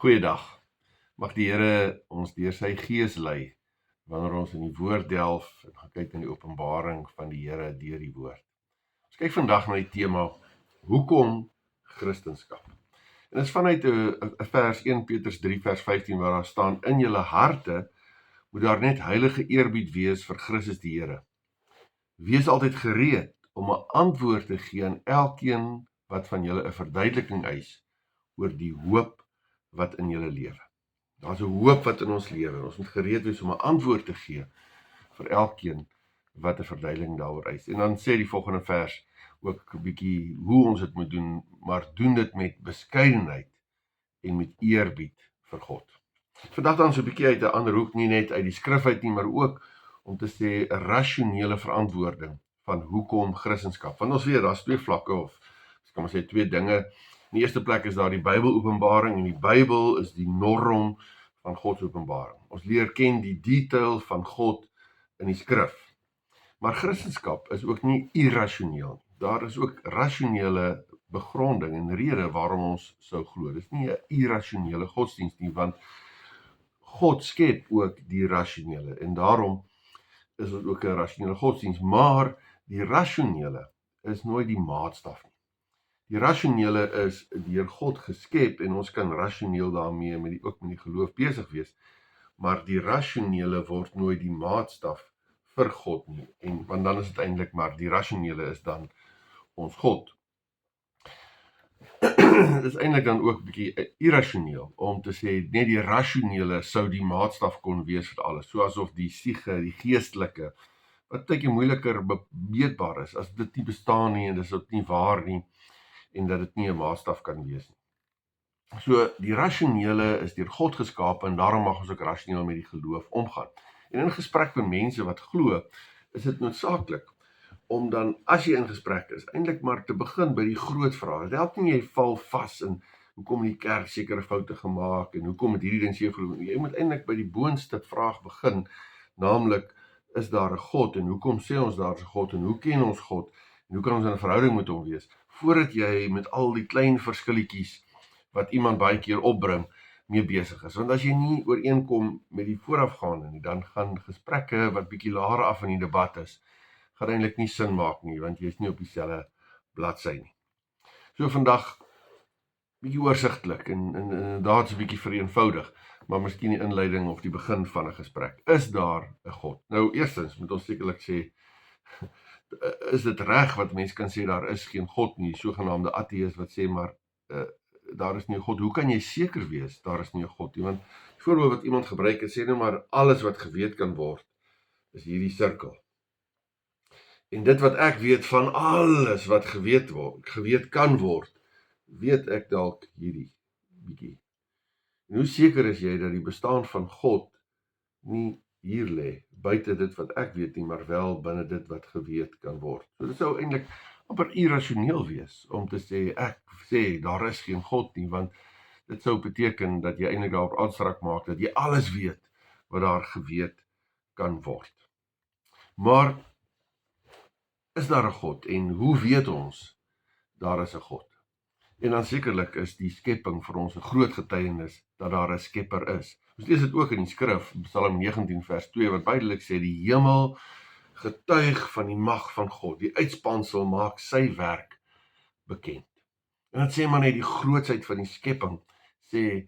Goeiedag. Mag die Here ons deur sy gees lei, wanneer ons in die woord delf en gaan kyk in die openbaring van die Here deur die woord. Ons kyk vandag na die tema, hoekom Christendom? En dit is vanuit 'n vers 1 Petrus 3 vers 15 waar daar staan, in julle harte moet daar net heilige eerbied wees vir Christus die Here. Wees altyd gereed om 'n antwoord te gee aan elkeen wat van julle 'n verduideliking eis oor die hoop wat in julle lewe. Daar's 'n hoop wat in ons lewe. Ons moet gereed wees om 'n antwoord te gee vir elkeen wat 'n verduideliking daaroor eis. En dan sê die volgende vers ook 'n bietjie hoe ons dit moet doen, maar doen dit met beskeidenheid en met eerbied vir God. Vandag dan so 'n bietjie uit 'n ander hoek, nie net uit die skrif uit nie, maar ook om te sê 'n rasionele verantwoording van hoekom Christendom. Want ons weet daar's twee vlakke of kan maar sê twee dinge. In die eerste plek is daar die Bybelopenbaring en die Bybel is die norm van God se openbaring. Ons leer ken die detail van God in die skrif. Maar Christendom is ook nie irrasioneel. Daar is ook rasionele begronding en rede waarom ons sou glo. Dis nie 'n irrasionele godsdienst nie, want God skep ook die rasionele en daarom is dit ook 'n rasionele godsdienst, maar die rasionele is nooit die maatstaf nie. Die rasionele is deur God geskep en ons kan rasioneel daarmee ook met die geloof besig wees, maar die rasionele word nooit die maatstaf vir God nie, want dan is dit eintlik maar die rasionele is dan ons God. Dit is eintlik dan ook 'n bietjie irrasioneel om te sê net die rasionele sou die maatstaf kon wees vir alles, soos of die siege, die geestelike, wat baie moeiliker meetbaar is, as dit nie bestaan nie en dis ook nie waar nie, en dat dit nie 'n maatstaf kan wees nie. So, die rasionele is deur God geskape en daarom mag ons ook rasioneel met die geloof omgaan. En in gesprek met mense wat glo, is dit noodsaaklik om dan, as jy in gesprek is, eintlik maar te begin by die groot vrae. Help nie jy val vas in hoekom die kerk sekere foute gemaak en hoekom het hierdie ding so glo. Jy moet eintlik by die boonste vraag begin, naamlik, is daar 'n God en hoekom sê ons daar is 'n God en hoe ken ons God en hoe kan ons in 'n verhouding met hom wees, voordat jy met al die klein verskilletjies wat iemand baie keer opbring, mee besig is. Want as jy nie ooreenkom met die voorafgaande nie, dan gaan gesprekke wat bietjie laer af in die debat is, gaan eintlik nie sin maak nie, want jy is nie op dieselfde bladsy nie. So vandag, bietjie oorsigtelik en inderdaad so bietjie vereenvoudig, maar miskien die inleiding of die begin van 'n gesprek. Is daar 'n God? Nou, eerstens moet ons sekerlik sê, is dit reg wat mense kan sê daar is geen God nie, sogenaamde ateïs wat sê maar daar is nie 'n God. Hoe kan jy seker wees daar is nie 'n God nie? Want die voorbeeld wat iemand gebruik het, sê nou maar alles wat geweet kan word is hierdie sirkel. En dit wat ek weet van alles wat geweet kan word, weet ek dalk hierdie bietjie. En hoe seker is jy dat die bestaan van God nie hier lê, buite dit wat ek weet nie, maar wel binne dit wat geweet kan word. So dit sou eintlik amper irrasioneel wees om te sê, ek sê daar is geen God nie, want dit sou beteken dat jy eintlik daarop aanspraak maak dat jy alles weet wat daar geweet kan word. Maar is daar 'n God en hoe weet ons daar is 'n God? En dan sekerlik is die skepping vir ons 'n groot getuienis dat daar 'n skepper is. Ons lees dit ook in die skrif, Psalm 19 vers 2, wat duidelik sê, die hemel getuig van die mag van God, die uitspansel maak sy werk bekend. En dan sê maar net die grootsheid van die skepping, sê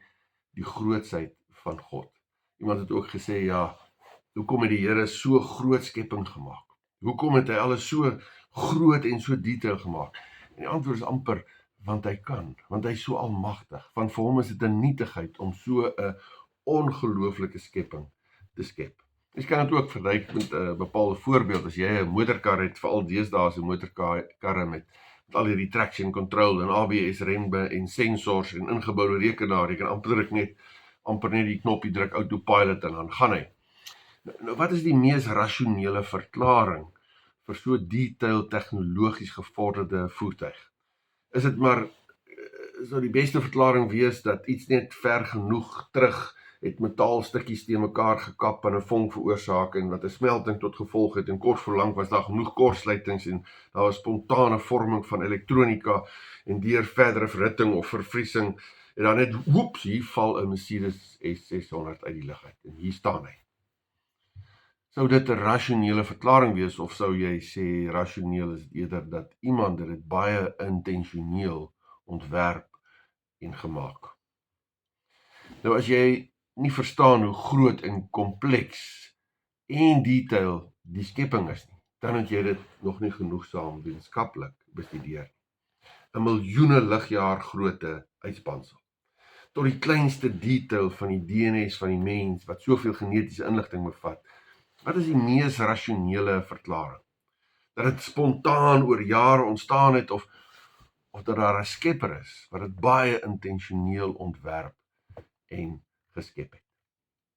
die grootsheid van God. Iemand het ook gesê, ja, hoekom het die Here so groot skepping gemaak? Hoekom het hy alles so groot en so detail gemaak? En die antwoord is amper, want hy kan, want hy is so almagtig, want vir hom is dit 'n nietigheid om so 'n ongelooflike skepping te skep. Jy kan dit ook vergelyk met 'n bepaalde voorbeeld, as jy 'n motorkar het, veral deesdae se motorkarre met al hierdie traction control en ABS rembe en sensors en ingeboude rekenaar, jy kan amper net die knoppie druk autopilot en dan gaan hy. Nou wat is die mees rasionele verklaring vir so detail tegnologies gevorderde voertuig? Is dit maar, sou die beste verklaring wees dat iets net ver genoeg terug het metaalstukkies teen mekaar gekap en 'n vonk veroorsaak en wat 'n smelting tot gevolg het en kort voor lank was daar genoeg kortsluitings en daar was spontane vorming van elektronika en deur verdere verhitting of vervriesing En dan net, woeps, hier val 'n Mercedes S600 uit die lug uit. En hier staan hy. Sou dit 'n rasionele verklaring wees, of sou jy sê rasioneel is eerder dat iemand dit baie intentioneel ontwerp en gemaak? Nou as jy nie verstaan hoe groot en kompleks en detail die skepping is nie, dan het jy dit nog nie genoegsaam wetenskaplik bestudeer. 'n miljoene ligjaar grootte uitspansel, tot die kleinste detail van die DNS van die mens wat soveel genetiese inligting bevat. Wat is die mees rasionele verklaring? Dat dit spontaan oor jare ontstaan het, of dat daar 'n skepper is wat dit baie intentioneel ontwerp en geskep het.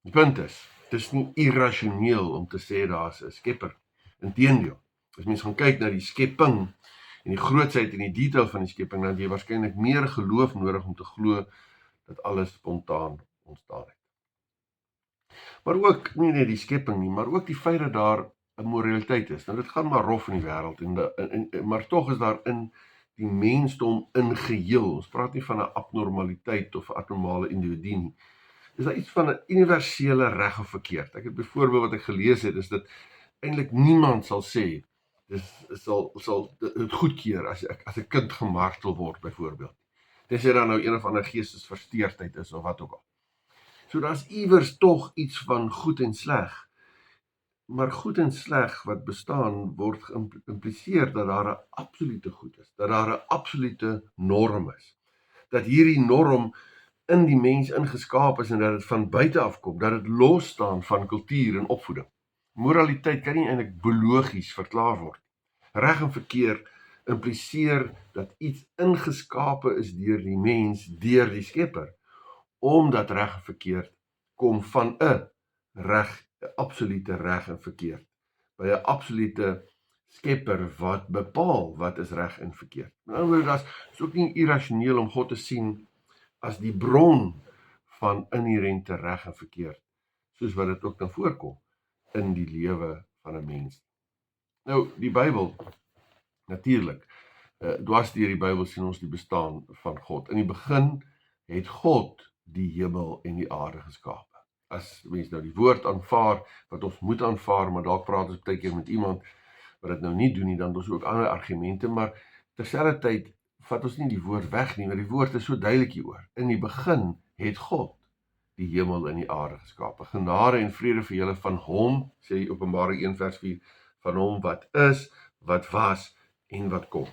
Die punt is, dit is nie irrasioneel om te sê daar's 'n skepper. Inteendeel, as mens gaan kyk na die skepping en die grootsheid en die detail van die skepping, dan het jy waarskynlik meer geloof nodig om te glo dat alles spontaan ontstaan het. Maar ook nie net die skepping nie, maar ook die feit dat daar 'n moraliteit is. Nou dit gaan maar rof in die wêreld, maar tog is daar in die mensdom in geheel. Ons praat nie van 'n abnormaliteit of 'n abnormale individu nie. Is daar iets van 'n universele reg of verkeerd? Ek het byvoorbeeld wat ek gelees het, is dat eintlik niemand sal sê sal dit goedkeur as 'n kind gemartel word byvoorbeeld. Dis dan nou een of ander geestesversteurdheid is of wat ook al. So daar's iewers tog iets van goed en sleg. Maar goed en sleg wat bestaan word geïmpliseer dat daar 'n absolute goed is, dat daar 'n absolute norm is. Dat hierdie norm in die mens ingeskaap is en dat dit van buite af kom, dat dit los staan van kultuur en opvoeding. Moraliteit kan nie eintlik biologies verklaar word. Reg en verkeerd impliseer dat iets ingeskape is deur die mens, deur die skepper, omdat reg en verkeerd kom van 'n absolute reg en verkeerd, by 'n absolute skepper wat bepaal wat is reg en verkeerd. In ander woorde, is ook nie irrasioneel om God te sien as die bron van inherente reg en verkeerd, soos wat dit ook dan voorkom in die lewe van 'n mens. Nou, die Bybel, natuurlik, dwars deur die Bybel sien ons die bestaan van God. In die begin het God die hemel en die aarde geskape. As mens nou die woord aanvaar, wat ons moet aanvaar, maar dalk praat ons baie keer met iemand wat dit nou nie doen nie, dan het ons ook ander argumente, maar terselfdertyd vat ons nie die woord weg nie, maar die woord is so duidelik hieroor. In die begin het God die hemel en die aarde geskape. Genade en vrede vir julle van hom, sê Openbaring 1 vers 4, van hom wat is, wat was en wat kom.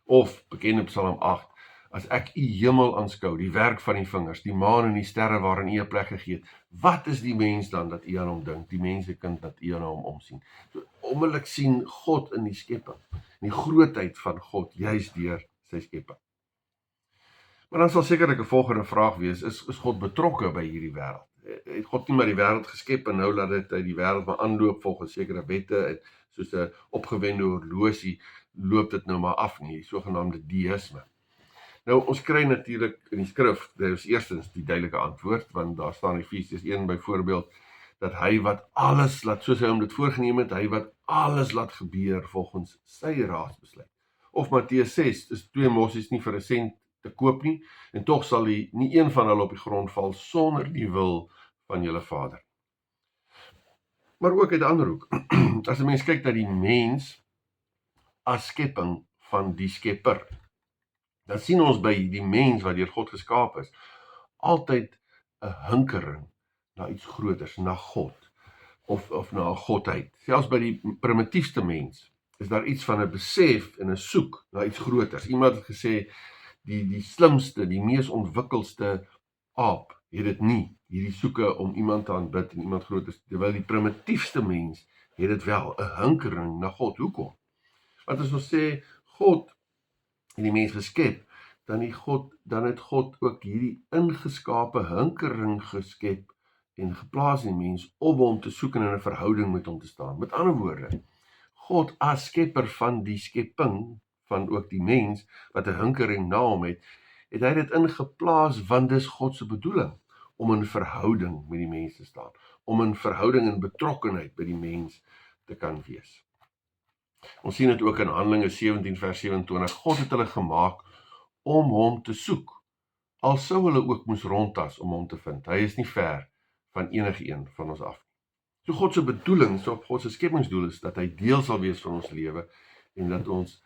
Of, bekend in Psalm 8, as ek u hemel aanskou, die werk van die vingers, die maan en die sterre waarin u 'n plek gegee het, wat is die mens dan dat u aan hom dink, die mensekind dat u aan hom omsien? So, onmiddellik sien God in die skepping, die grootheid van God, juis deur sy skepping. Maar dan sal sekerlik 'n volgende vraag wees, is God betrokke by hierdie wêreld? Het God nie maar die wêreld geskep en nou laat dit uit die wêreld maar aanloop volgens sekere wette, en soos 'n opgewende horlosie loop dit nou maar af nie, die sogenaamde deïsme. Nou, ons kry natuurlik in die skrif, dit is eerstens die duidelike antwoord, want daar staan in Efesiërs 1 byvoorbeeld, dat hy wat alles laat, soos hy hom dit voorgeneem het, hy wat alles laat gebeur volgens sy raadsbesluit. Of Matteus 6, is 2 mossies nie vir 'n sent te koop nie, en tog sal nie een van hulle op die grond val sonder die wil van julle Vader. Maar ook uit 'n ander hoek, as 'n mens kyk na die mens as skepping van die skepper, dan sien ons by die mens wat deur God geskaap is, altyd 'n hinkering na iets groters, na God, of na 'n godheid. Selfs by die primitiefste mens is daar iets van 'n besef en 'n soek na iets groters. Iemand het gesê, die slimste, die mees ontwikkelste aap het dit nie, hierdie soeke om iemand te aanbid en iemand groot is, terwyl die primitiefste mens het dit wel, 'n hinkering na God. Hoekom? Want as ons sê, God het die mens geskep, dan het God ook hierdie ingeskape hinkering geskep en geplaas in die mens om hom te soek en in 'n verhouding met hom te staan. Met ander woorde, God as skepper van die skepping, van ook die mens, wat 'n hinkering na hom het hy dit ingeplaas, want dis God se bedoeling, om in verhouding met die mens te staan, om in verhouding en betrokkenheid by die mens te kan wees. Ons sien dit ook in Handelinge 17 vers 27, God het hulle gemaak om hom te soek, al sou hulle ook moes rondtas om hom te vind. Hy is nie ver van enige een van ons af. So God se bedoeling, so God se skepingsdoel is dat hy deel sal wees van ons lewe en dat ons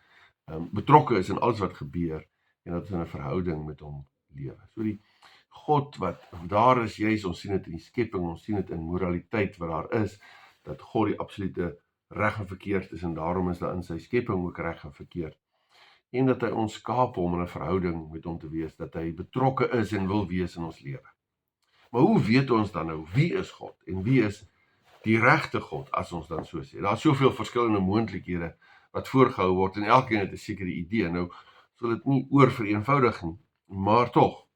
betrokke is in alles wat gebeur en dat ons in 'n verhouding met hom lewe. So die God wat daar is, juis ons sien dit in die skepping, ons sien dit in moraliteit wat daar is, dat God die absolute reg en verkeerd is en daarom is daar in sy skepping ook reg en verkeerd. En dat hy ons skaap om in 'n verhouding met hom te wees, dat hy betrokke is en wil wees in ons lewe. Maar hoe weet ons dan nou wie is God en wie is die regte God, as ons dan so sê? Daar is soveel verskillende moontlikhede wat voorgehou word en elkeen het 'n sekere idee. Nou sal dit nie oorvereenvoudig nie, maar tog,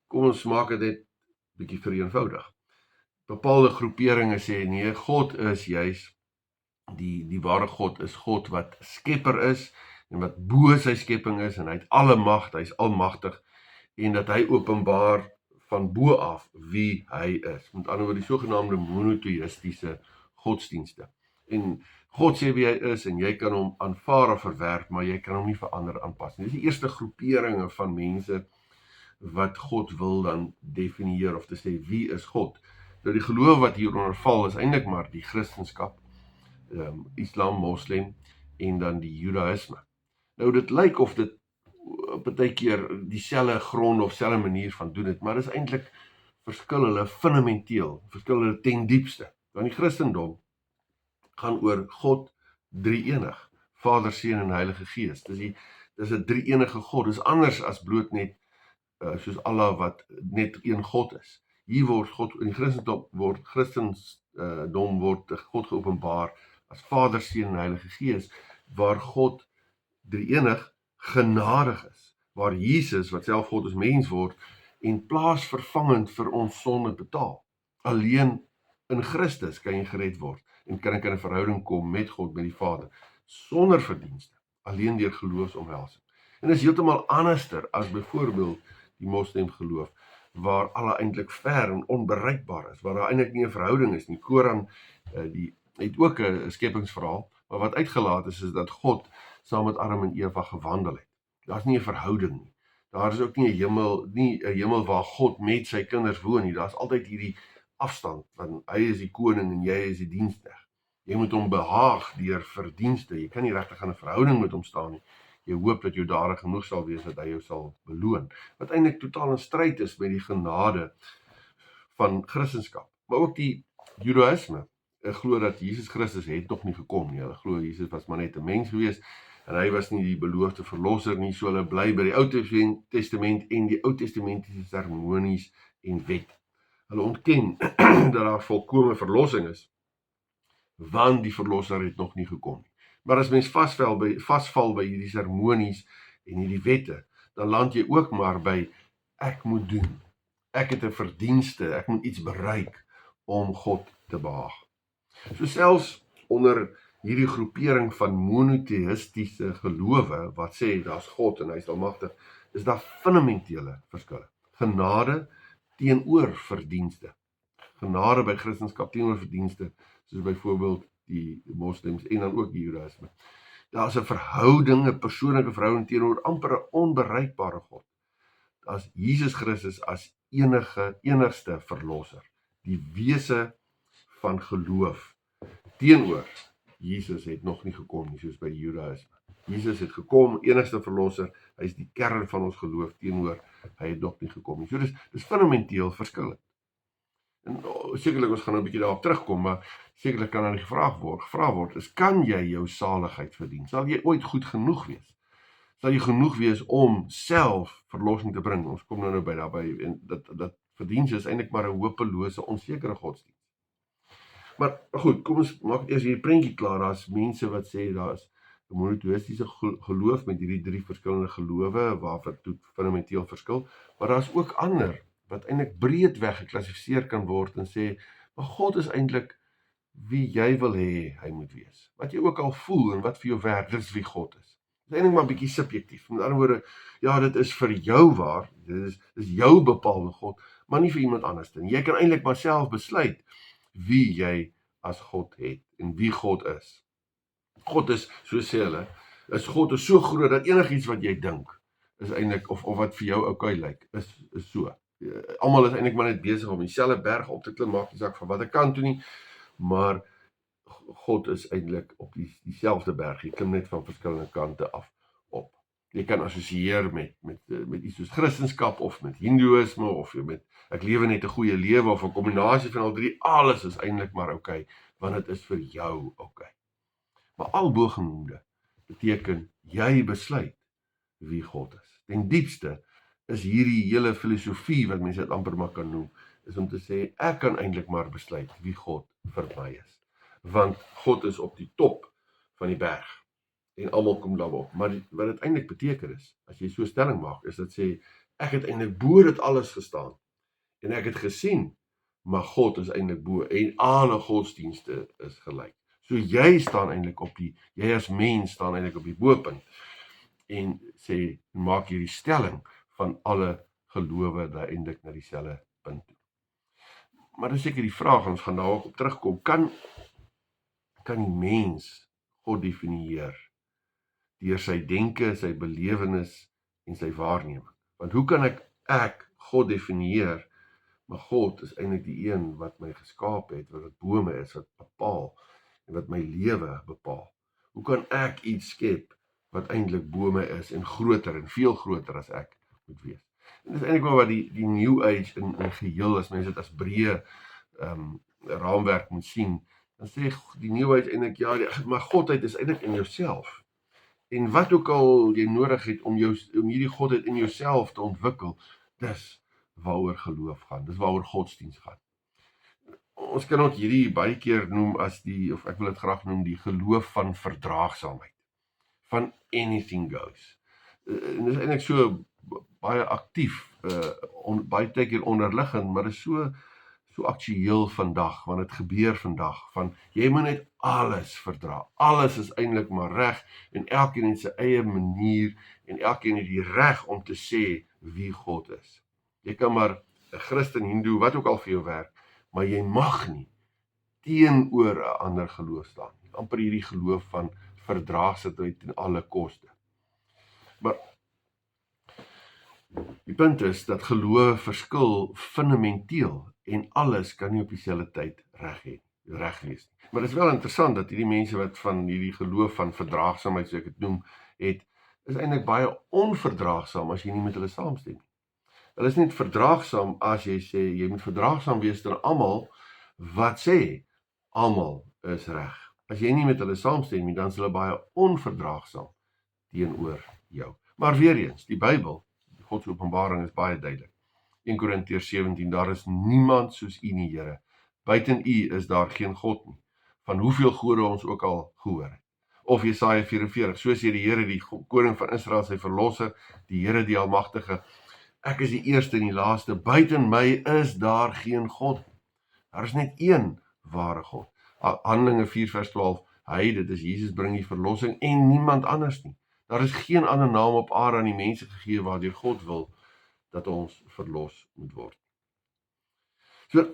kom ons maak dit net bietjie vereenvoudig. Bepaalde groeperinge sê nee, God is juis die ware God is God wat skepper is en wat bo sy skepping is en hy het alle mag, hy is almagtig en dat hy openbaar van bo af wie hy is. Met ander woorde die sogenaamde monoteïstiese godsdienste. En God sê wie hy is en jy kan hom aanvaar of verwerp, maar jy kan hom nie verander aanpas nie. Dis die eerste groeperinge van mense wat God wil dan definieer of te sê wie is God. Nou die geloof wat hieronder val is eintlik maar die Christendom, Islam, Moslem en dan die Judaïsme. Nou dit lyk of dit partykeer dieselfde grond of selfde manier van doen het, maar dis eintlik verskil hulle fundamenteel, verskil hulle ten diepste. Want die Christendom gaan oor God drie-enig, Vader, Seun en Heilige Gees. Dis 'n drie-enige God. Dis anders as bloot net soos Allah wat net een God is. Hier word God in die Christendom word God geopenbaar as Vader, Seun en Heilige Gees, waar God drie-enig genadig is, waar Jesus wat self God as mens word en plaasvervangend vir ons sonde betaal. Alleen in Christus kan jy gered word en kan ek in 'n verhouding kom met God, met die Vader, sonder verdienste, alleen deur geloofsomhelsing. En is heeltemal anderster as byvoorbeeld die moslim geloof, waar alle eintlik ver en onbereikbaar is, waar daar eintlik nie 'n verhouding is nie. Koran die het ook 'n skepingsverhaal, maar wat uitgelaat is dat God saam met Adam en Eva gewandel het. Daar's nie 'n verhouding nie. Daar is ook nie 'n hemel waar God met sy kinders woon nie. Daar's altyd hierdie afstand, want hy is die koning en jy is die diensknegt. Jy moet hom behaag deur verdienste. Jy kan nie regtig in 'n verhouding met hom staan nie. Jy hoop dat jou dade genoeg sal wees dat hy jou sal beloon. Wat eintlik totaal in stryd is met die genade van Christendom. Maar ook die Judaïsme glo dat Jesus Christus het nog nie gekom nie. Hulle glo Jesus was maar net 'n mens gewees en hy was nie die beloofde verlosser nie. So hulle bly by die Ou Testament en die Ou Testamentiese seremonies en wet. Hulle ontken dat daar volkome verlossing is, want die verlosser het nog nie gekom nie. Maar as mens vasval by hierdie seremonies en hierdie wette, dan land jy ook maar by ek moet doen. Ek het 'n verdienste, ek moet iets bereik om God te behaag. So selfs onder hierdie groepering van monoteïstiese gelowe wat sê daar's God en hy is almagtig, is daar fundamentele verskille. Genade teenoor verdienste. Genade by Christendom teenoor verdienste, soos byvoorbeeld die moslems en dan ook die Judaïsme. Daar is 'n verhouding, 'n persoonlike verhouding teenoor amper 'n onbereikbare God. As Jesus Christus as enigste verlosser, die wese van geloof teenoor Jesus het nog nie gekom nie, soos by die Judaïsme. Jesus het gekom, enigste verlosser, hy is die kern van ons geloof teenoor, hy het nog nie gekom nie. So dis fundamenteel verskillend. En sekerlik ons gaan nou 'n bietjie daarop terugkom, maar sekerlik kan dan die gevra word, is kan jy jou saligheid verdien? Sal jy ooit goed genoeg wees? Sal jy genoeg wees om self verlossing te bring? Ons kom nou by daarbey en dat verdienste is eintlik maar 'n hopelose, onsekere godsdienst. Maar goed, kom ons maak eers hierdie prentjie klaar. Daar's mense wat sê daar's 'n monoteïstiese geloof met hierdie drie verskillende gelowe waarvan dit fundamenteel verskil, maar daar's ook ander wat eintlik breedweg geklassifiseer kan word en sê, maar God is eintlik wie jy wil hê hy moet wees. Wat jy ook al voel en wat vir jou werk, dis wie God is. Dit is eintlik maar 'n bietjie subjektief. Met ander woorde, ja, dit is vir jou waar, dis jou bepaalde God, maar nie vir iemand anders nie. Jy kan eintlik maar self besluit wie jy as God het en wie God is. God is, so sê hulle, God is so groot dat enigiets wat jy dink, is eintlik of wat vir jou okay lyk, is so. Almal is eintlik maar net besig om dieselfde berg op te klim, maak nie saak van watter kant toe nie, maar God is eintlik op dieselfde berg. Jy klim net van verskillende kante af op. Jy kan assosieer met iets soos Christendom of met Hindoeïsme of met ek lewe net 'n goeie lewe of 'n kombinasie van al drie. Alles is eintlik maar okay, want dit is vir jou okay. Maar al bogenoemde beteken jy besluit wie God is. Ten diepste is hierdie hele filosofie wat mense dit amper maar kan noem, is om te sê ek kan eintlik maar besluit wie God vir my is. Want God is op die top van die berg en almal kom daarop. Maar wat dit eintlik beteken is, as jy so stelling maak, is dit sê ek het eintlik bo dit alles gestaan en ek het gesien, maar God is eintlik bo en alle godsdienste is gelyk. So jy staan eintlik jy as mens staan eintlik op die bopunt en sê maak hierdie stelling van alle gelowe daar eintlik na dieselfde punt toe. Maar dis seker die vraag, ons gaan daar ook op terugkom, kan die mens God definieer deur sy denke, sy belewenis en sy waarneming? Want hoe kan ek God definieer, maar God is eintlik die een wat my geskaap het, wat bo my is, wat bepaal en wat my lewe bepaal? Hoe kan ek iets skep wat eintlik bo my is en groter en veel groter as ek moet wees? En dis eintlik maar wat die New Age in geheel, as mense dit as breë raamwerk moet sien, dan sê die New Age eintlik ja, maar Godheid is eintlik in jouself. En wat ook al jy nodig het om hierdie Godheid in jouself te ontwikkel, dis waaroor geloof gaan, dis waaroor godsdienst gaan. Ons kan ook hierdie baie keer noem as of ek wil dit graag noem, die geloof van verdraagsaamheid. Van anything goes. En dis eintlik so baie aktief, baie tyd onderliggend, maar dis so aktueel vandag, want dit gebeur vandag, van jy moet net alles verdra, alles is eintlik maar reg, en elkeen het sy eie manier, en elkeen het die reg om te sê wie God is. Jy kan maar 'n Christen, Hindoe, wat ook al vir jou werk, maar jy mag nie teenoor 'n ander geloof staan nie. Amper hierdie geloof van verdraagsaamheid ten alle koste. Maar die punt is dat geloof verskil fundamenteel en alles kan nie op dieselfde tyd reg wees nie. Maar dit is wel interessant dat hierdie mense wat van hierdie geloof van verdraagsaamheid, soos ek dit noem, is eintlik baie onverdraagsaam as jy nie met hulle saamstem nie. Hulle is net verdraagsaam as jy sê jy moet verdraagsaam wees teenoor almal wat sê almal is reg. As jy nie met hulle saamstem nie, dan is hulle baie onverdraagsaam teenoor jou. Maar weer eens, die Bybel, God se openbaring is baie duidelik. 1 Korintiërs 17, daar is niemand soos U nie, Here. Buiten U is daar geen God nie, van hoeveel gode ons ook al gehoor het. Of Jesaja 44, so sê die Here, die koning van Israel, sy verlosser, die Here die almagtige, ek is die eerste en die laaste, buiten my is daar geen God. Daar is net een ware God. Handelinge 4 vers 12, hy, dit is Jesus, bring die verlossing en niemand anders nie. Daar is geen ander naam op aarde aan die mense gegee waardeur God wil dat ons verlos moet word. So,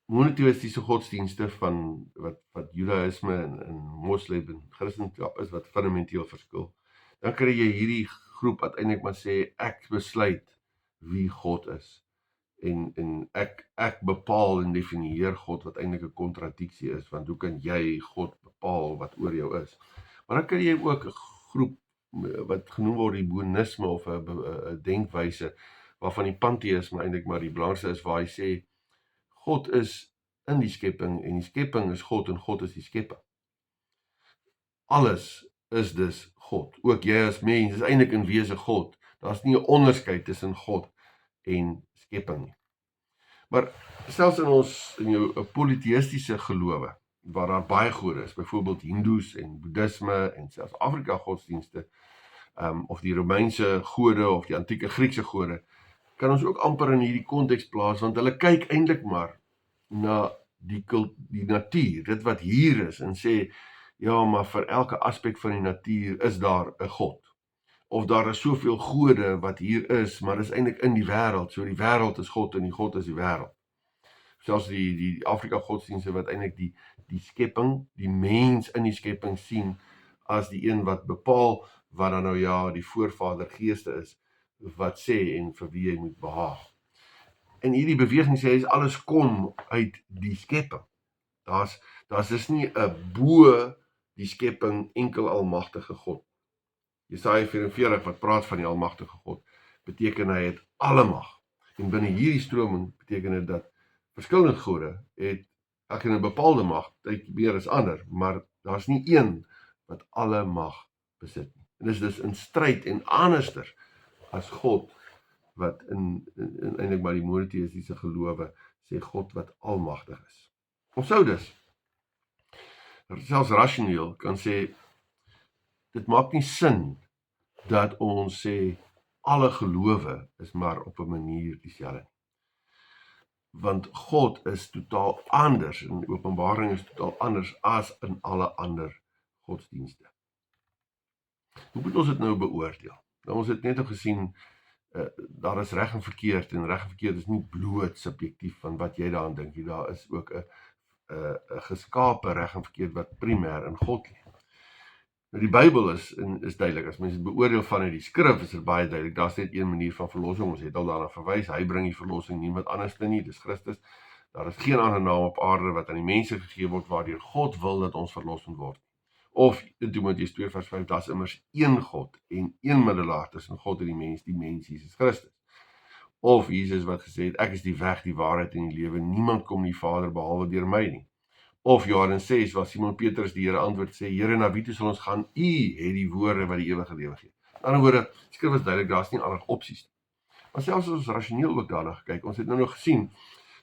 monoteïstiese godsdienste van wat Judaïsme en Moslem en Christendom is wat fundamenteel verskil. Dan kry jy hierdie groep wat eintlik maar sê ek besluit wie God is. En ek bepaal en definieer God, wat eintlik 'n kontradiksie is, want hoe kan jy God bepaal wat oor jou is? Maar dan kan jy ook 'n groep wat genoem word die bonisme of 'n denkwyse waarvan die pantheïsme eintlik maar die belangrikste is, waar hy sê God is in die skepping en die skepping is God en God is die skepper. Alles is dus God. Ook jy as mens is eintlik in wese God. Daar's nie 'n onderskeid tussen God en skepping nie. Maar selfs in jou polytheïstiese gelowe, waar daar baie gode is, byvoorbeeld Hindoes en Boeddhisme en selfs Afrika godsdienste, of die Romeinse gode of die antieke Griekse gode, kan ons ook amper in hierdie konteks plaas, want hulle kyk eintlik maar na die natuur, dit wat hier is, en sê, ja, maar vir elke aspek van die natuur is daar 'n God. Of daar is soveel gode wat hier is, maar is eintlik in die wêreld. So die wêreld is God en die God is die wêreld. Selfs die Afrika godsdienste wat eintlik die skepping, die mens in die skepping sien as die een wat bepaal wat dan nou ja die voorvader geeste is, wat sê en vir wie jy moet behaag. En hierdie beweging sê, alles kom uit die skepping. Daar's dus nie 'n bo die skepping enkel almagtige God. Jesaja 44 wat praat van die almagtige God, beteken hy het alle mag. En binne hierdie stroming beteken dit dat verskillende gode het elkeen 'n bepaalde mag, tyd meer as ander, maar daar's nie een wat alle mag besit nie. En dis dus in stryd en anderster as God wat in eintlik maar die monoteïstiese gelowe sê God wat almagtig is. Ons sou dus selfs rasioneel kan sê dit maak nie sin dat ons sê alle gelowe is maar op 'n manier dieselfde. Want God is totaal anders en Openbaring is totaal anders as in alle ander godsdienste. Hoe moet ons dit nou beoordeel? Nou ons het net al gesien, daar is reg en verkeerd is nie bloot subjektief van wat jy daaraan dink nie. Daar is ook 'n geskape reg en verkeerd wat primêr in God lê. Nou die Bybel is duidelik. As mense dit beoordeel vanuit die skrif, is dit baie duidelik. Daar's net een manier van verlossing. Ons het al daarna verwys. Hy bring die verlossing, niemand anders nie, dis Christus. Daar is geen ander naam op aarde wat aan die mense gegee word waardeur God wil dat ons verlos moet word. Of in Timoteus 2 vers 5, daar's immers een God en een middelaar tussen God en die mens Jesus Christus. Of Jesus wat gesê het, ek is die weg, die waarheid en die lewe. Niemand kom nie Vader behalwe deur my nie. Of Johannes 6, waar Simon Petrus die Here antwoord sê, Here, na wie toe sal ons gaan? U het die woorde wat die ewige lewe gee. In ander woorde, die skrif is duidelik, daar's nie ander opsies. Maar selfs as ons rasioneel ook daarna gekyk, ons het nou nog gesien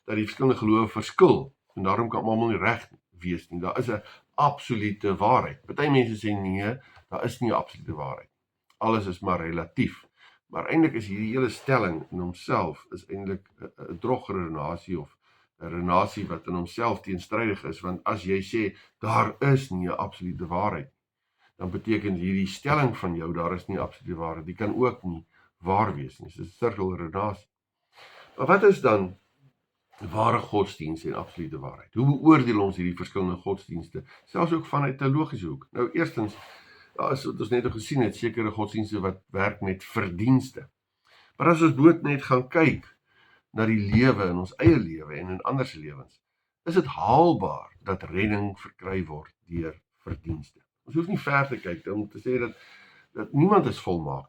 dat die verskillende gelowe verskil en daarom kan almal nie reg wees nie. Daar is 'n absolute waarheid. Party mense sê nee, daar is nie 'n absolute waarheid. Alles is maar relatief. Maar eintlik is hierdie hele stelling in homself is eintlik 'n drogredenasie of 'n redenasie wat in homself teenstrydig is, want as jy sê daar is nie 'n absolute waarheid, dan beteken hierdie stelling van jou daar is nie 'n absolute waarheid. Die kan ook nie waar wees nie. Dit is 'n sirkelredenasie. Maar wat is dan ware godsdienst en absolute waarheid? Hoe beoordeel ons hierdie verskillende godsdienste, selfs ook vanuit 'n teologiese hoek? Nou eerstens, daar is wat ons net al gesien het, sekere godsdienste wat werk met verdienste. Maar as ons dood net gaan kyk na die lewe in ons eie lewe en in ander se lewens, is dit haalbaar dat redding verkry word deur verdienste. Ons hoef nie ver te kyk om te sê dat niemand is volmaak.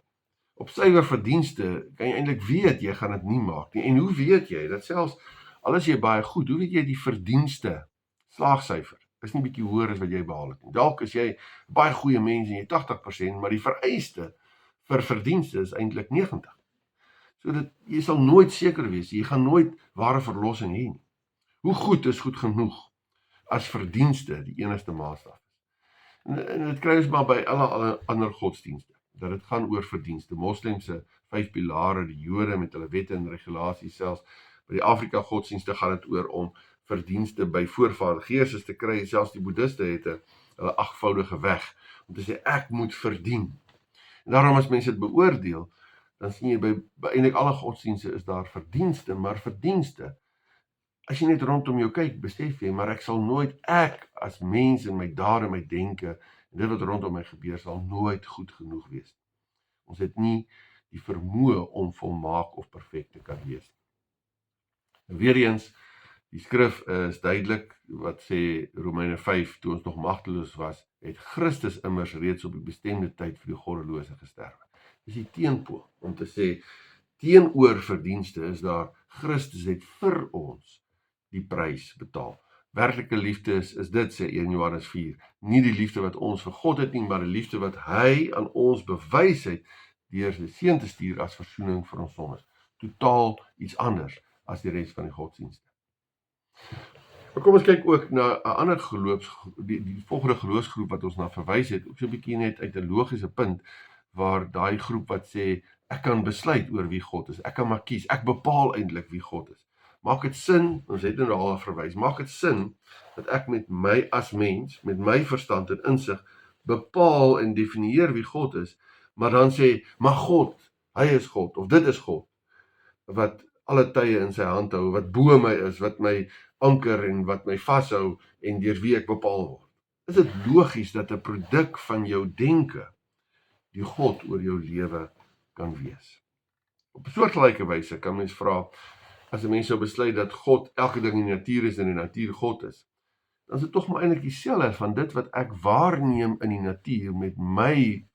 Op suiwer verdienste kan jy eintlik weet jy gaan dit nie maak nie. En hoe weet jy dat selfs al is jy baie goed, hoe weet jy die verdienste slaagsyfer is nie bietjie hoër as wat jy behaal het nie. Dalk is jy baie goeie mens en jy 80%, maar die vereiste vir verdienste is eintlik 90%. So dat jy sal nooit seker wees, jy gaan nooit ware verlossing hê nie. Hoe goed is goed genoeg as verdienste die enigste maatstaf is? En dit kry ons maar by alle ander godsdienste, dat dit gaan oor verdienste. Moslemse 5 pilare, die Jode met hulle wette en regulasies, selfs by die Afrika godsdienste gaan dit oor om verdienste by voorvadergees te kry. Selfs die boeddhiste het hulle 8voudige weg om te sê ek moet verdien. En daarom as mense dit beoordeel, dan sien jy by eintlik alle godsdienste is daar verdienste, maar verdienste, as jy net rondom jou kyk, besef jy, maar ek as mens in my dade, my denke, en dit wat rondom my gebeur, sal nooit goed genoeg wees. Ons het nie die vermoë om volmaak of perfek te kan wees. En weer eens, die skrif is duidelik, wat sê Romeine 5, toe ons nog magteloos was, het Christus immers reeds op die bestemde tyd vir die goddelose gesterwe. Dis die teenpool, om te sê, teenoor verdienste is daar, Christus het vir ons die prys betaal. Werklike liefde is dit, sê 1 Johannes 4, nie die liefde wat ons vir God het nie, maar die liefde wat hy aan ons bewys het, deur sy seun te stuur as versoening vir ons sondes. Totaal iets anders as die res van die godsdienste. Maar kom ons kyk ook na 'n ander die volgende geloofsgroep wat ons na verwys het, ook so 'n bietjie net uit 'n logiese punt, waar daai groep wat sê, ek kan besluit oor wie God is, ek kan maar kies, ek bepaal eintlik wie God is. Maak dit sin, ons het nou al verwys, maak dit sin, dat ek met my as mens, met my verstand en insig, bepaal en definieer wie God is, maar dan sê, maar God, hy is God, of dit is God, wat alle tye in sy hand hou, wat bo my is, wat my anker en wat my vashou, en deur wie ek bepaal word. Is dit logies dat 'n produk van jou denke die God oor jou lewe kan wees. Op 'n soortgelyke wyse kan mens vra, as 'n mens sou besluit dat God elke ding in die natuur is en die natuur God is, dan is dit tog maar eintlik dieselfde van dit wat ek waarneem in die natuur met my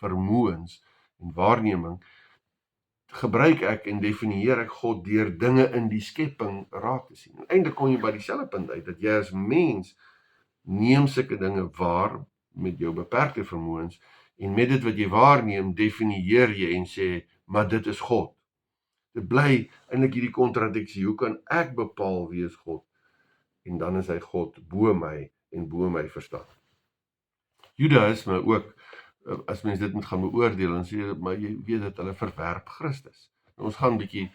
vermoëns en waarneming, gebruik ek en definieer ek God deur dinge in die skepping raak te sien. En eintlik kom jy by dieselfde punt uit, dat jy as mens neem sulke dinge waar met jou beperkte vermoëns, en met dit wat jy waarneem, definieer jy en sê, maar dit is God. Dit bly eintlik hierdie kontradiksie, hoe kan ek bepaal wie is God? En dan is hy God bo my en bo my verstand. Judaïsme ook, as mens dit moet gaan beoordeel, en sê, maar jy weet dat hulle verwerp Christus. Nou, ons gaan bietjie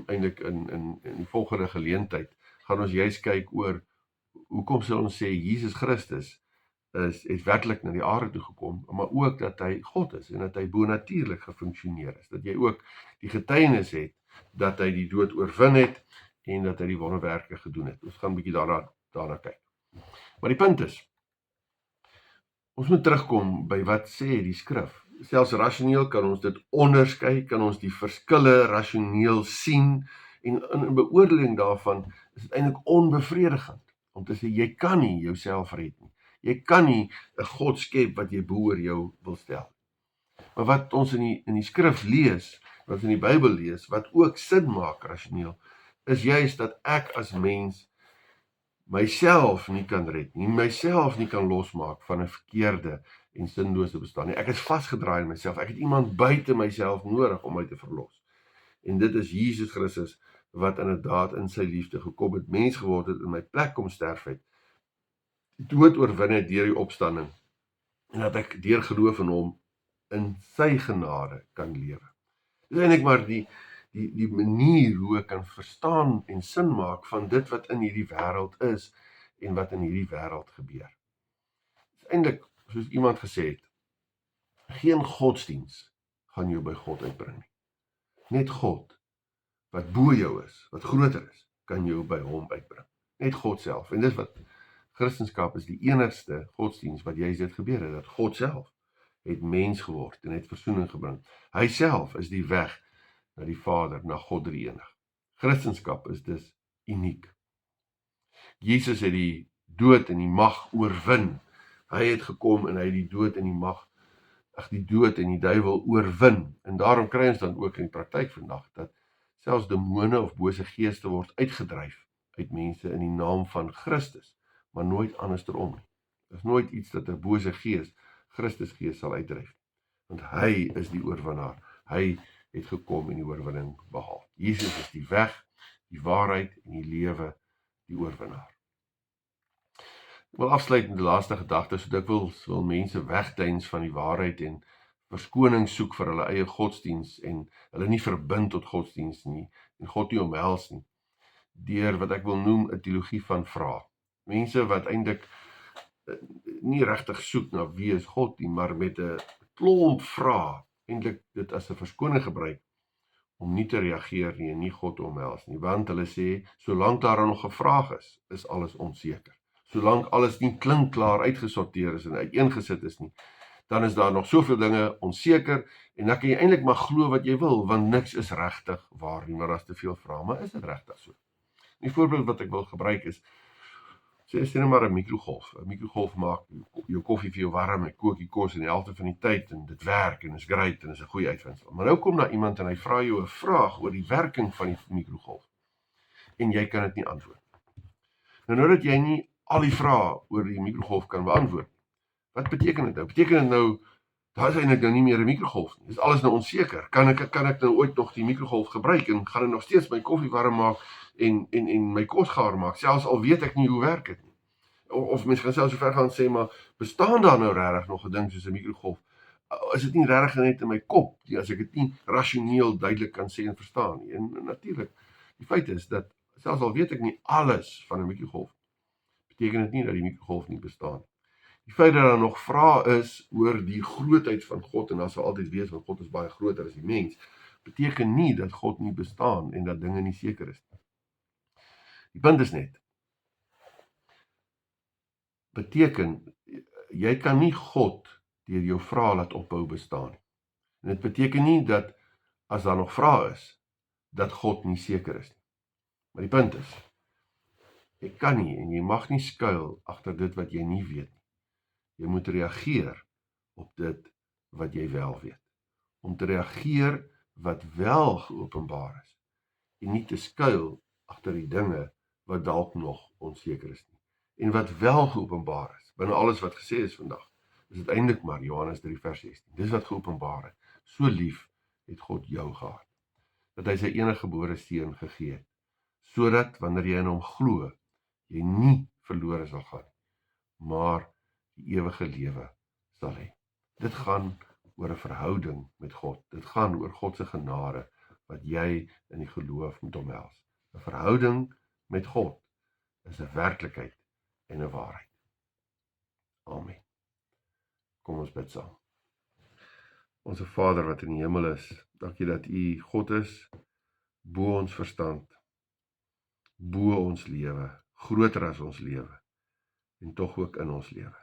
eintlik in die volgende geleentheid, gaan ons juist kyk oor, hoekom sal ons sê, Jesus Christus het werklik na die aarde toe gekom, maar ook dat hy God is, en dat hy bonatuurlik gefunksioneer is, dat jy ook die getuienis het, dat hy die dood oorwin het, en dat hy die wonderwerke gedoen het. Ons gaan bietjie daarna kyk. Maar die punt is, ons moet terugkom by wat sê die skrif. Selfs rasioneel kan ons dit onderskei, kan ons die verskille rasioneel sien, en in beoordeling daarvan is dit eintlik onbevredigend, om te sê, jy kan nie jouself red nie. Jy kan nie 'n God skep wat jy bo oor jou wil stel. Maar wat ons in die skrif lees, wat ons in die Bybel lees, wat ook sin maak rasioneel, is juist dat ek as mens myself nie kan red nie, myself nie kan losmaak van 'n verkeerde en sinlose bestaan nie. Ek is vasgedraai in myself, ek het iemand buite myself nodig om my te verlos. En dit is Jesus Christus, wat inderdaad in sy liefde gekom het, mens geword het, in my plek kom sterf het, die dood oorwin het deur die opstanding, en dat ek deur geloof in hom in sy genade kan lewe. Dit is eintlik maar die manier hoe ek kan verstaan en sin maak van dit wat in hierdie wêreld is en wat in hierdie wêreld gebeur. Dit is eintlik, soos iemand gesê het, geen godsdiens gaan jou by God uitbring nie. Net God, wat bo jou is, wat groter is, kan jou by hom uitbring. Net God self. En dit wat Christendom is, die enigste godsdiens wat jy dit gebeur het, dat God self het mens geword en het versoening gebring. Hy self is die weg na die Vader, na God drie-enig. Christendom is dus uniek. Jesus het die dood en die mag oorwin. Hy het gekom en hy het die dood en die mag, die dood en die duiwel oorwin. En daarom kry ons dan ook in die praktyk vandag, dat selfs demone of bose geeste word uitgedryf uit mense in die naam van Christus, maar nooit andersom nie. Dit is nooit iets dat 'n bose gees, Christus gees sal uitdryf. Want hy is die oorwinnaar. Hy het gekom en die oorwinning behaal. Jesus is die weg, die waarheid en die lewe, die oorwinnaar. Ek wil afsluit met die laaste gedagte, so dikwels wil mense wegdeins van die waarheid en verskoning soek vir hulle eie godsdiens en hulle nie verbind tot godsdiens nie en God nie omhels nie, deur wat ek wil noem 'n teologie van vrae. Mense wat eintlik nie regtig soek na wie is God nie, maar met 'n klomp vrae eintlik dit as 'n verskoning gebruik om nie te reageer nie en nie God te omhels nie, want hulle sê, solank daar nog 'n vraag is alles onseker. Solank alles nie klinkklaar uitgesorteer is en uiteengesit is nie, dan is daar nog soveel dinge onseker, en dan kan jy eintlik maar glo wat jy wil, want niks is regtig waar nie, maar daar is te veel vrae, maar is dit regtig so? Die voorbeeld wat ek wil gebruik is, sê nou maar 'n mikrogolf. 'n Mikrogolf maak jou koffie vir jou warm, en kook die kos in die helfte van die tyd, en dit werk, en is great, en is 'n goeie uitvinding. Maar nou kom daar iemand en hy vra jou 'n vraag oor die werking van die mikrogolf, en jy kan dit nie antwoord. Nou dat jy nie al die vrae oor die mikrogolf kan beantwoord, wat beteken dit nou? Beteken dit nou, daar is eintlik nou nie meer 'n mikrogolf nie. Dis alles nou onseker. Kan ek nou ooit nog die mikrogolf gebruik en gaan dit nog steeds my koffie warm maak en my kos gaar maak, selfs al weet ek nie hoe werk dit nie? Of mense gaan selfs so ver gaan sê, maar bestaan daar nou regtig nog 'n ding soos 'n mikrogolf? Is dit nie regtig net in my kop nie, as ek dit nie rasioneel duidelik kan sê en verstaan nie? En natuurlik, die feit is dat selfs al weet ek nie alles van 'n mikrogolf, beteken dit nie dat die mikrogolf nie bestaan nie. Die feit dat daar nog vrae is oor die grootheid van God, en daar sal altyd wees, want God is baie groter as die mens, beteken nie dat God nie bestaan en dat dinge nie seker is nie. Die punt is net, beteken, jy kan nie God deur jou vrae laat ophou bestaan nie. En dit beteken nie dat as daar nog vrae is, dat God nie seker is nie. Maar die punt is, jy kan nie en jy mag nie skuil agter dit wat jy nie weet nie. Jy moet reageer op dit wat jy wel weet. Om te reageer wat wel geopenbaar is. En nie te skuil agter die dinge wat dalk nog onseker is nie. En wat wel geopenbaar is, binne alles wat gesê is vandag, is uiteindelik maar Johannes 3 vers 16. Dis wat geopenbaar het. So lief het God jou gehad, dat hy sy eniggebore seun gegee het, sodat wanneer jy in hom glo, jy nie verlore sal gaan, maar die ewige lewe sal hê. Dit gaan oor 'n verhouding met God. Dit gaan oor God se genade wat jy in die geloof moet omhels. 'n Verhouding met God is 'n werklikheid en 'n waarheid. Amen. Kom ons bid saam. Onse Vader wat in die hemel is, dankie dat U God is, bo ons verstand, bo ons lewe, groter as ons lewe, en tog ook in ons lewe.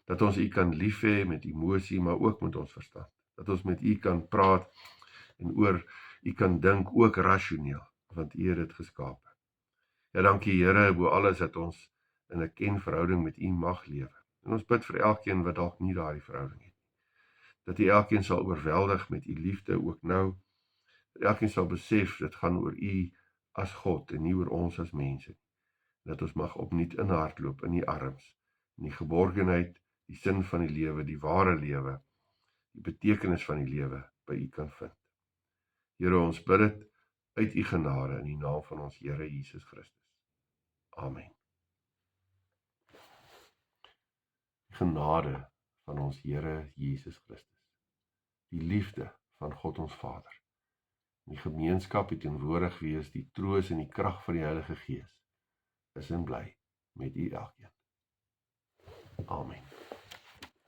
Dat ons U kan lief hê met emosie, maar ook met ons verstand. Dat ons met U kan praat en oor U kan dink, ook rasioneel, want U het dit geskaap. Ja, dankie Here, bo alles dat ons in 'n kenverhouding met U mag lewe. En ons bid vir elkeen wat dalk nie daardie verhouding het. Dat U elkeen sal oorweldig met U liefde ook nou. Dat elkeen sal besef, dit gaan oor U as God en nie oor ons as mense. Dat ons mag opnuut inhardloop in U arms, in die geborgenheid, die sin van die lewe, die ware lewe, die betekenis van die lewe by U kan vind. Here, ons bid dit uit U genade in die naam van ons Here Jesus Christus. Amen. Die genade van ons Here Jesus Christus, die liefde van God ons Vader, die gemeenskap, die teenwoordig wees, die troos en die krag van die Heilige Gees, is en bly met U elkeen. Amen.